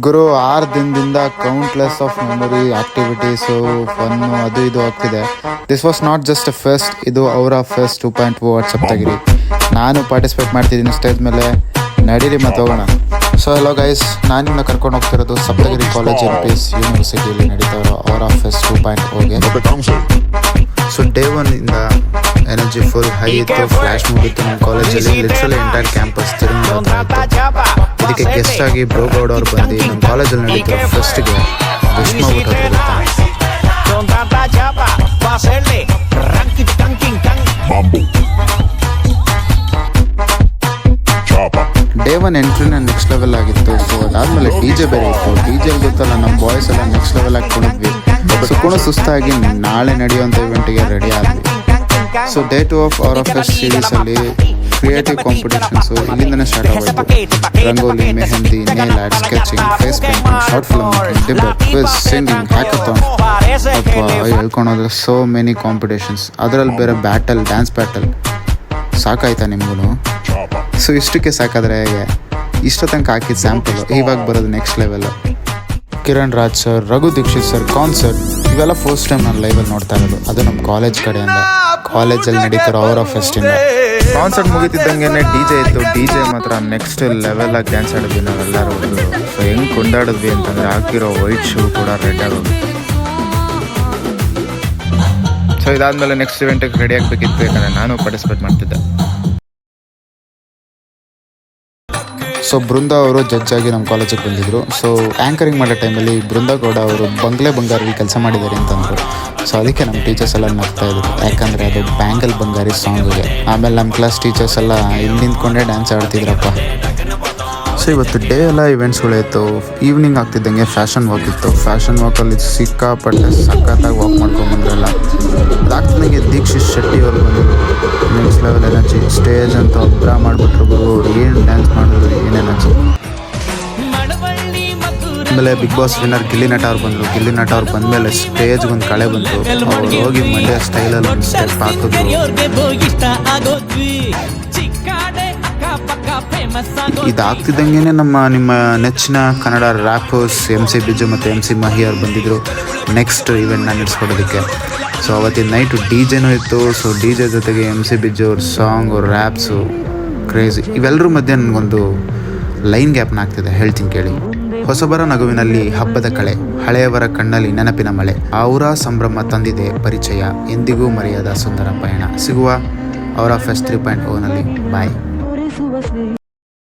ಗುರು 6 ದಿನದಿಂದ countless of memory activities fun ಅದು ಇದು ಆಗ್ತಿದೆ. This was not just a fest, ಇದು ಅವರ ಫೆಸ್ಟ್ 2.0 ಅಟ್ ಸಪ್ತಗಿರಿ. ನಾನು ಪಾರ್ಟಿಸಿಪೇಟ್ ಮಾಡ್ತಿದ್ದೀನಿ ಸ್ಟೇಜ್ ಮೇಲೆ. ನಡೀರಿ ಮತ್ತೆ ಹೋಗೋಣ. ಸೊ ಹಲೋ ಗೈಸ್, ನಾನಿನ್ನ ಕರ್ಕೊಂಡು ಹೋಗ್ತಿರೋದು ಸಪ್ತಗಿರಿ ಕಾಲೇಜ್ LPS ಯೂನಿವರ್ಸಿಟಿಯಲ್ಲಿ ನಡೀತಾರೋ ಅವರ ಫೆಸ್ಟ್ 2.0ಗೆ. ಸೊ ಡೇ 1 ಇಂದ ಎನರ್ಜಿ ಫುಲ್ ಹೈ ಇತ್ತು, ಫ್ಲ್ಯಾಶ್ ಮುಗಿತ್ತು ನಮ್ಮ ಕಾಲೇಜಲ್ಲಿ. ಲಿಟ್ರಲಿ ಎಂಟೈರ್ ಕ್ಯಾಂಪಸ್ ತಿರುಗಿ ಇದಕ್ಕೆ ಗೆಸ್ಟ್ ಆಗಿ ಬ್ರೋಗೌಡ್ ಅವ್ರು ಬಂದು ನಮ್ಮ ಕಾಲೇಜಲ್ಲಿ ನಡೀತಿರೋ ಫೆಸ್ಟ್ಗೆ ವಿಶ್ ಮಾಡ್ಬಿಟ್ಟು ಡೇ 1 ಎಂಟ್ರಿನ ನೆಕ್ಸ್ಟ್ ಲೆವೆಲ್ ಆಗಿತ್ತು. ಸೊ ಅದಾದಮೇಲೆ DJ ಬೇರೆ ಇತ್ತು. DJ ಗೊತ್ತಲ್ಲ, ನಮ್ಮ ಬಾಯ್ಸ್ ಎಲ್ಲ ನೆಕ್ಸ್ಟ್ ಲೆವೆಲ್ ಆಗಿ ಕುಣಿದ್ವಿ. ಸೊ ಕೂಡ ಸುಸ್ತಾಗಿ ನಾಳೆ ನಡೆಯುವಂಥ ಇವೆಂಟ್ಗೆ ರೆಡಿ ಆದ್ವಿ. So day 2 of our fest ಸೀರೀಸಲ್ಲಿ ಕ್ರಿಯೇಟಿವ್ ಕಾಂಪಿಟೇಷನ್ಸು ಇಲ್ಲಿಂದನೇ ಸ್ಟಾರ್ಟ್ ಆಗೋಯ್ತು. Rangoli, mehndi, nail art, sketching, face painting, short film making, debate, quiz, singing, hackathon, ಹೇಳ್ಕೊಳೋದ್ರೆ ಸೋ ಮೆನಿ ಕಾಂಪಿಟೇಷನ್ಸ್. ಅದರಲ್ಲಿ ಬೇರೆ ಬ್ಯಾಟಲ್, ಡ್ಯಾನ್ಸ್ ಬ್ಯಾಟಲ್. ಸಾಕಾಯ್ತಾ ನಿಮಗೂ? ಸೊ ಇಷ್ಟಕ್ಕೆ ಸಾಕಾದರೆ ಹೇಗೆ? ಇಷ್ಟ ತನಕ ಹಾಕಿದ ಸ್ಯಾಂಪಲ್, ಇವಾಗ ಬರೋದು next level. Kiran Raj sir, Raghu Dixit sir concert, ಇವೆಲ್ಲ ಫಸ್ಟ್ ಟೈಮ್ ನಾನು ಲೈವಲ್ಲಿ ನೋಡ್ತಾ ಇರೋದು. ಅದು ನಮ್ಮ ಕಾಲೇಜ್ ಕಡೆಯಿಂದ, ಕಾಲೇಜಲ್ಲಿ ನಡೀತಿರೋ ಅವರ ಫೆಸ್ಟಿಂದ. ಕಾನ್ಸರ್ಟ್ ಮುಗಿತಿದ್ದಂಗೆ DJ ಇತ್ತು. DJ ಮಾತ್ರ ನೆಕ್ಸ್ಟ್ ಲೆವೆಲ್ ಆಗಿ ಡ್ಯಾನ್ಸ್ ಆಡಿದ್ವಿ ನಾವೆಲ್ಲರೂ. ಸೊ ಹೆಂಗೆ ಕೊಂಡಾಡಿದ್ವಿ ಅಂತಂದರೆ ಹಾಕಿರೋ ವೈಟ್ ಶೂ ಕೂಡ ರೆಡ್ ಆಗೋದು. ಸೊ ಇದಾದಮೇಲೆ ನೆಕ್ಸ್ಟ್ ಇವೆಂಟಿಗೆ ರೆಡಿ ಆಗಬೇಕಿತ್ತು, ಯಾಕಂದರೆ ನಾನು ಪಾರ್ಟಿಸಿಪೇಟ್ ಮಾಡ್ತಿದ್ದೆ. ಸೊ ಬೃಂದಾ ಅವರು ಜಡ್ಜ್ ಆಗಿ ನಮ್ಮ ಕಾಲೇಜಿಗೆ ಬಂದಿದ್ದರು. ಸೊ ಆ್ಯಂಕರಿಂಗ್ ಮಾಡೋ ಟೈಮಲ್ಲಿ ಬೃಂದಾ ಗೌಡ ಅವರು ಬಂಗ್ಲೆ ಬಂಗಾರಿ ಕೆಲಸ ಮಾಡಿದ್ದಾರೆ ಅಂತಂದರು. ಸೊ ಅದಕ್ಕೆ ನಮ್ಮ ಟೀಚರ್ಸ್ ಎಲ್ಲ ನಗ್ತಾಯಿದ್ರು, ಯಾಕಂದರೆ ಅದು ಬ್ಯಾಂಗಲ್ ಬಂಗಾರಿ ಸಾಂಗ್ಗೆ. ಆಮೇಲೆ ನಮ್ಮ ಕ್ಲಾಸ್ ಟೀಚರ್ಸ್ ಎಲ್ಲ ಇಲ್ಲಿ ನಿಂತ್ಕೊಂಡೇ ಡ್ಯಾನ್ಸ್ ಆಡ್ತಿದ್ರಪ್ಪ. ಸೊ ಇವತ್ತು ಡೇ ಎಲ್ಲ ಇವೆಂಟ್ಸ್ಗಳಿತ್ತು. ಈವ್ನಿಂಗ್ ಆಗ್ತಿದ್ದಂಗೆ ಫ್ಯಾಷನ್ ವಾಕ್ ಇತ್ತು. ಫ್ಯಾಷನ್ ವಾಕಲ್ಲಿ ಸಿಕ್ಕಾಪಟ್ಟೆ ಸಖತ್ತಾಗಿ ವಾಕ್ ಮಾಡ್ಕೊಂಡ್ಬಂದ್ರಲ್ಲ. ಅದಾಗ್ತಿದ್ದಂಗೆ ದೀಕ್ಷಿತ್ ಶೆಟ್ಟಿ ಅವರು ಬಂದರು. Next level energy. ಸ್ಟೇಜ್ ಅಂತ ಒಬ್ಬರ ಮಾಡಿಬಿಟ್ರು ಗುರು. ಏನು ಡ್ಯಾನ್ಸ್ ಮಾಡಿದ್ರು, ಏನು ಎನರ್ಜಿ. ಆಮೇಲೆ ಬಿಗ್ ಬಾಸ್ ವಿನ್ನರ್ ಗಿಲ್ಲಿ ನಟ ಅವ್ರು ಬಂದರು. ಗಿಲ್ಲಿ ನಟ ಅವ್ರು ಬಂದಮೇಲೆ ಸ್ಟೇಜ್ಗೆ ಒಂದು ಕಳೆ ಬಂತು. ಅವ್ರು ಹೋಗಿ ಮಂಡ್ಯ ಸ್ಟೈಲಲ್ಲಿ ಒಂದು ಸ್ಟೆಪ್ ಹಾಕಿದ್ರು. ಇದಾಗ್ತಿದ್ದಂಗೆ ನಿಮ್ಮ ನೆಚ್ಚಿನ ಕನ್ನಡ ರ್ಯಾಪರ್ಸ್ MC ಬಿಜು ಮತ್ತು MC ಮಹಿ ಅವ್ರು ಬಂದಿದ್ದರು ನೆಕ್ಸ್ಟ್ ಇವೆಂಟ್ನ ನಡೆಸ್ಕೊಡೋದಕ್ಕೆ. ಸೊ ಅವತ್ತಿನ ನೈಟು DJನೂ ಇತ್ತು. ಸೊ DJ ಜೊತೆಗೆ MC ಬಿಜು ಅವ್ರ ಸಾಂಗ್, ಅವ್ರ ರ್ಯಾಪ್ಸು, ಕ್ರೇಜಿ. ಇವೆಲ್ಲರ ಮಧ್ಯೆ ನನಗೊಂದು ಲೈನ್ ಗ್ಯಾಪ್ನ ಆಗ್ತಿದೆ, ಹೇಳ್ತೀನಿ ಕೇಳಿ. ಹೊಸಬರ ನಗುವಿನಲ್ಲಿ ಹಬ್ಬದ ಕಳೆ, ಹಳೆಯವರ ಕಣ್ಣಲ್ಲಿ ನೆನಪಿನ ಮಳೆ, ಅವರ ಸಂಭ್ರಮ ತಂದಿದೆ ಪರಿಚಯ, ಎಂದಿಗೂ ಮರೆಯದ ಸುಂದರ ಪಯಣ. ಸಿಗುವ ಅವರ ಫೆಸ್ಟ್ 3.0ನಲ್ಲಿ. ಬಾಯ್.